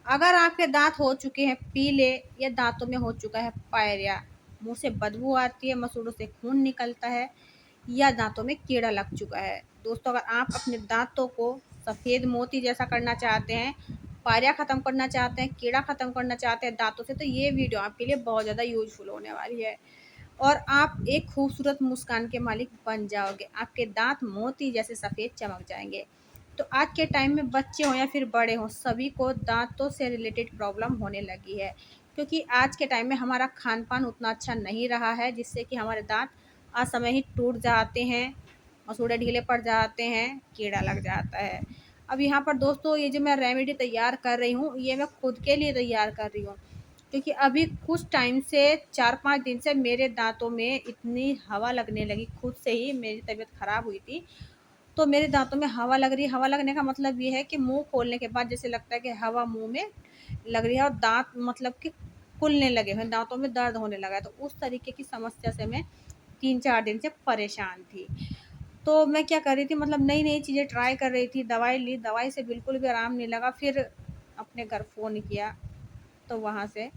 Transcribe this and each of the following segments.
अगर आपके दांत हो चुके हैं पीले या दांतों में हो चुका है पायरिया, मुंह से बदबू आती है, मसूड़ों से खून निकलता है या दांतों में कीड़ा लग चुका है, दोस्तों अगर आप अपने दांतों को सफ़ेद मोती जैसा करना चाहते हैं, पायरिया ख़त्म करना चाहते हैं, कीड़ा ख़त्म करना चाहते हैं दांतों से, तो ये वीडियो आपके लिए बहुत ज़्यादा यूजफुल होने वाली है और आप एक खूबसूरत मुस्कान के मालिक बन जाओगे। आपके दांत मोती जैसे सफ़ेद चमक जाएंगे। तो आज के टाइम में बच्चे हों या फिर बड़े हों, सभी को दांतों से रिलेटेड प्रॉब्लम होने लगी है, क्योंकि आज के टाइम में हमारा खान पान उतना अच्छा नहीं रहा है, जिससे कि हमारे दांत असमय ही टूट जाते हैं, मसूड़े ढीले पड़ जाते हैं, कीड़ा लग जाता है। अब यहाँ पर दोस्तों ये जो मैं रेमेडी तैयार कर रही हूँ, ये मैं खुद के लिए तैयार कर रही हूँ, क्योंकि अभी कुछ टाइम से 4-5 दिन से मेरे दांतों में इतनी हवा लगने लगी, खुद से ही मेरी तबीयत ख़राब हुई थी। तो मेरे दांतों में हवा लग रही है, हवा लगने का मतलब ये है कि मुंह खोलने के बाद जैसे लगता है कि हवा मुंह में लग रही है और दांत मतलब कि फूलने लगे हैं, दांतों में दर्द होने लगा है। तो उस तरीके की समस्या से मैं 3-4 दिन से परेशान थी। तो मैं क्या कर रही थी, मतलब नई-नई चीज़ें ट्राई कर रही थी, दवाई ली, दवाई से बिल्कुल भी आराम नहीं लगा। फिर अपने घर फ़ोन किया, तो वहाँ से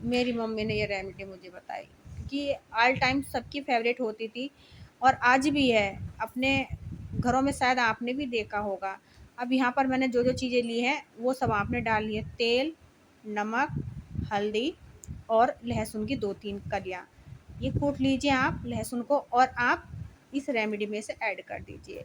मेरी मम्मी ने ये रेमेडी मुझे बताई, क्योंकि ऑल टाइम सबकी फ़ेवरेट होती थी और आज भी है। अपने घरों में शायद आपने भी देखा होगा। अब यहाँ पर मैंने जो-जो चीज़ें ली हैं, वो सब आपने डाल ली है। तेल, नमक, हल्दी और लहसुन की 2-3 कलियाँ। ये कूट लीजिए आप लहसुन को और आप इस रेमेडी में से ऐड कर दीजिए।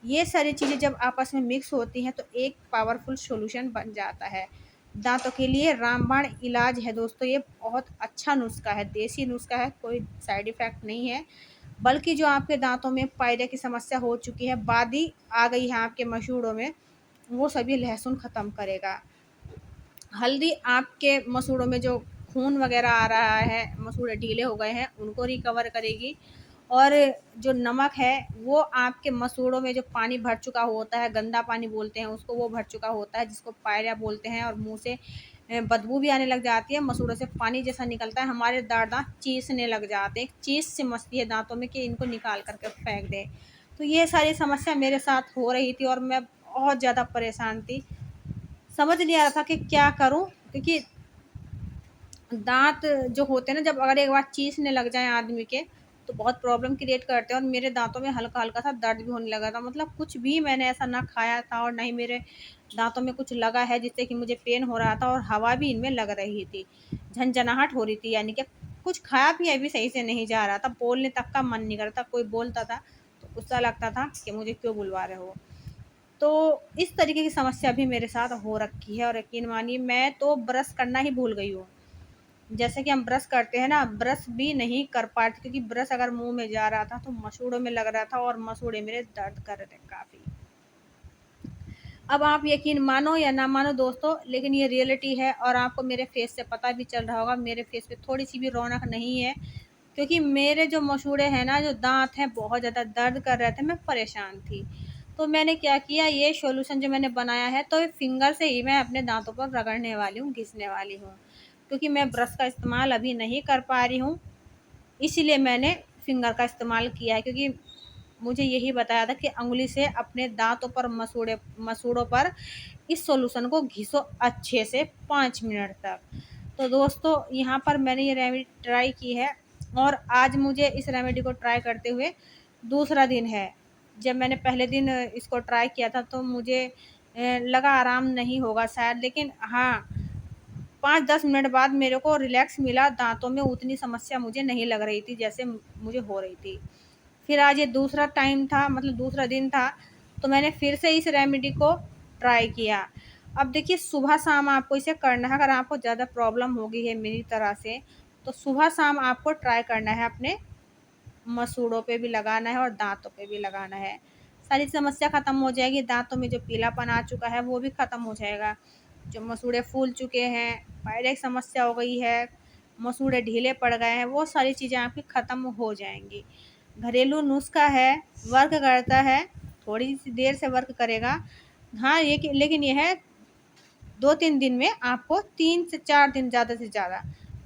ये सारी चीज़ें जब आपस में मिक्स होती हैं तो एक पावरफुल सॉल्यूशन बन जाता है। दाँतों के लिए रामबाण इलाज है दोस्तों, ये बहुत अच्छा नुस्खा है, देसी नुस्खा है, कोई साइड इफ़ेक्ट नहीं है। बल्कि जो आपके दाँतों में पायरिया की समस्या हो चुकी है, बादी आ गई है आपके मसूड़ों में, वो सभी लहसुन ख़त्म करेगा। हल्दी आपके मसूड़ों में जो खून वगैरह आ रहा है, मसूड़े ढीले हो गए हैं, उनको रिकवर करेगी। और जो नमक है, वो आपके मसूड़ों में जो पानी भर चुका होता है, गंदा पानी बोलते हैं उसको, वो भर चुका होता है, जिसको पायरिया बोलते हैं और मुँह से बदबू भी आने लग जाती है, मसूड़ों से पानी जैसा निकलता है, हमारे दाँत चीसने लग जाते हैं, एक चीस सी मचती है दाँतों में कि इनको निकाल कर के फेंक दें। तो ये सारी समस्या मेरे साथ हो रही थी और मैं बहुत ज़्यादा परेशान थी। समझ नहीं आ रहा था कि क्या करूँ? क्योंकि दाँत जो होते हैं ना, जब अगर एक बार चीसने लग जाएँ आदमी के, तो बहुत प्रॉब्लम क्रिएट करते हैं और मेरे दाँतों में हल्का-हल्का सा दर्द भी होने लगा था। मतलब कुछ भी मैंने ऐसा ना खाया था और ना ही मेरे दाँतों में कुछ लगा है जिससे कि मुझे पेन हो रहा था और हवा भी इनमें लग रही थी। झनझनाहट हो रही थी, यानी कि कुछ खाया-पिया भी सही से नहीं जा रहा था, बोलने तक का मन नहीं करता। कोई बोलता था, तो गुस्सा लगता था कि मुझे क्यों बुलवा रहे हो? तो इस तरीके की समस्या भी मेरे साथ हो रखी है और यकीन मानिए मैं तो ब्रश करना ही भूल गई हूँ। जैसे कि हम ब्रश करते हैं ना, ब्रश भी नहीं कर पाती, क्योंकि ब्रश अगर मुँह में जा रहा था तो मसूड़ों में लग रहा था और मसूड़े मेरे दर्द कर रहे थे काफ़ी। अब आप यकीन मानो या ना मानो दोस्तों, लेकिन ये रियलिटी है और आपको मेरे फेस से पता भी चल रहा होगा, मेरे फेस पे थोड़ी-सी भी रौनक नहीं है, क्योंकि मेरे जो मसूड़े हैं ना, जो दाँत हैं, बहुत ज़्यादा दर्द कर रहे थे, मैं परेशान थी। तो मैंने क्या किया, ये सॉल्यूशन जो मैंने बनाया है, तो फिंगर से ही मैं अपने दाँतों पर रगड़ने वाली हूँ, घिसने वाली हूँ। क्योंकि मैं ब्रश का इस्तेमाल अभी नहीं कर पा रही हूँ, इसीलिए मैंने फिंगर का इस्तेमाल किया है, क्योंकि मुझे यही बताया था कि अंगुली से अपने दाँतों पर मसूड़ों पर इस सॉल्यूशन को घिसो अच्छे से 5 मिनट तक। तो दोस्तों यहाँ पर मैंने ये रेमेडी ट्राई की है और आज मुझे इस रेमेडी को ट्राई करते हुए दूसरा दिन है। जब मैंने पहले दिन इसको ट्राई किया था तो मुझे लगा आराम नहीं होगा शायद, लेकिन हाँ, 5-10 मिनट बाद मेरे को रिलैक्स मिला, दाँतों में उतनी समस्या मुझे नहीं लग रही थी जैसे मुझे हो रही थी। फिर आज ये दूसरा टाइम था, मतलब दूसरा दिन था, तो मैंने फिर से इस रेमेडी को ट्राई किया। अब देखिए सुबह-शाम आपको इसे करना है, अगर आपको ज़्यादा प्रॉब्लम हो गई है मेरी तरह से, तो सुबह-शाम आपको ट्राई करना है, अपने मसूड़ों पे भी लगाना है और दाँतों पे भी लगाना है। सारी समस्या ख़त्म हो जाएगी, दाँतों में जो पीलापन आ चुका है वो भी ख़त्म हो जाएगा। जो मसूड़े फूल चुके हैं, पायरिया की समस्या हो गई है, मसूड़े ढीले पड़ गए हैं, वो सारी चीज़ें आपकी ख़त्म हो जाएँगी। घरेलू नुस्ख़ा है, वर्क करता है, थोड़ी-सी देर से वर्क करेगा। हाँ, ये कि लेकिन ये है 2-3 दिन में आपको 3 से 4 दिन ज़्यादा से ज़्यादा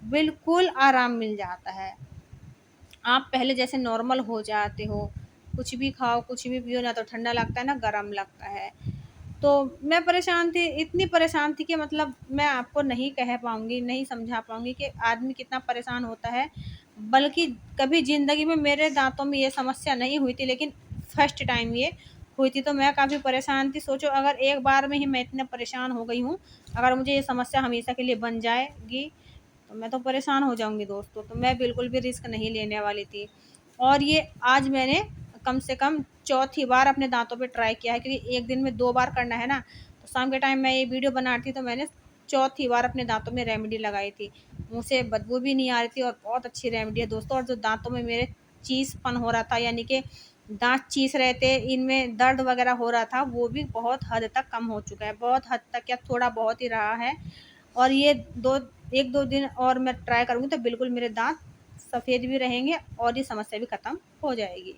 बिल्कुल आराम मिल जाता है। आप पहले जैसे नॉर्मल हो जाते हो, कुछ भी खाओ, कुछ भी पियो, ना तो ठंडा लगता है, ना गरम लगता है। तो मैं परेशान थी, इतनी परेशान थी कि मतलब मैं आपको नहीं कह पाऊँगी, नहीं समझा पाऊँगी कि आदमी कितना परेशान होता है। बल्कि कभी ज़िंदगी में मेरे दाँतों में ये समस्या नहीं हुई थी, लेकिन फर्स्ट टाइम ये हुई थी, तो मैं काफ़ी परेशान थी। सोचो अगर एक बार में ही मैं इतना परेशान हो गई हूँ, अगर मुझे ये समस्या हमेशा के लिए बन जाएगी, तो मैं तो परेशान हो जाऊँगी दोस्तों। तो मैं बिल्कुल भी रिस्क नहीं लेने वाली थी। और ये आज मैंने कम से कम चौथी बार अपने दाँतों पे ट्राई किया है, क्योंकि एक दिन में 2 बार करना है ना, तो शाम के टाइम मैं ये वीडियो बना रही थी, तो मैंने चौथी बार अपने दाँतों में रेमेडी लगाई थी। मुँह से बदबू भी नहीं आ रही थी और बहुत अच्छी रेमेडी है दोस्तों। और जो दाँतों में मेरे चीसपन हो रहा था, यानी कि दाँत चीस रहे थे, इनमें दर्द वग़ैरह हो रहा था, वो भी बहुत हद तक कम हो चुका है। बहुत हद तक क्या, थोड़ा बहुत ही रहा है। और ये 2 1-2 दिन और मैं ट्राई करूँगी, तो बिल्कुल मेरे दाँत सफ़ेद भी रहेंगे और ये समस्या भी खत्म हो जाएगी।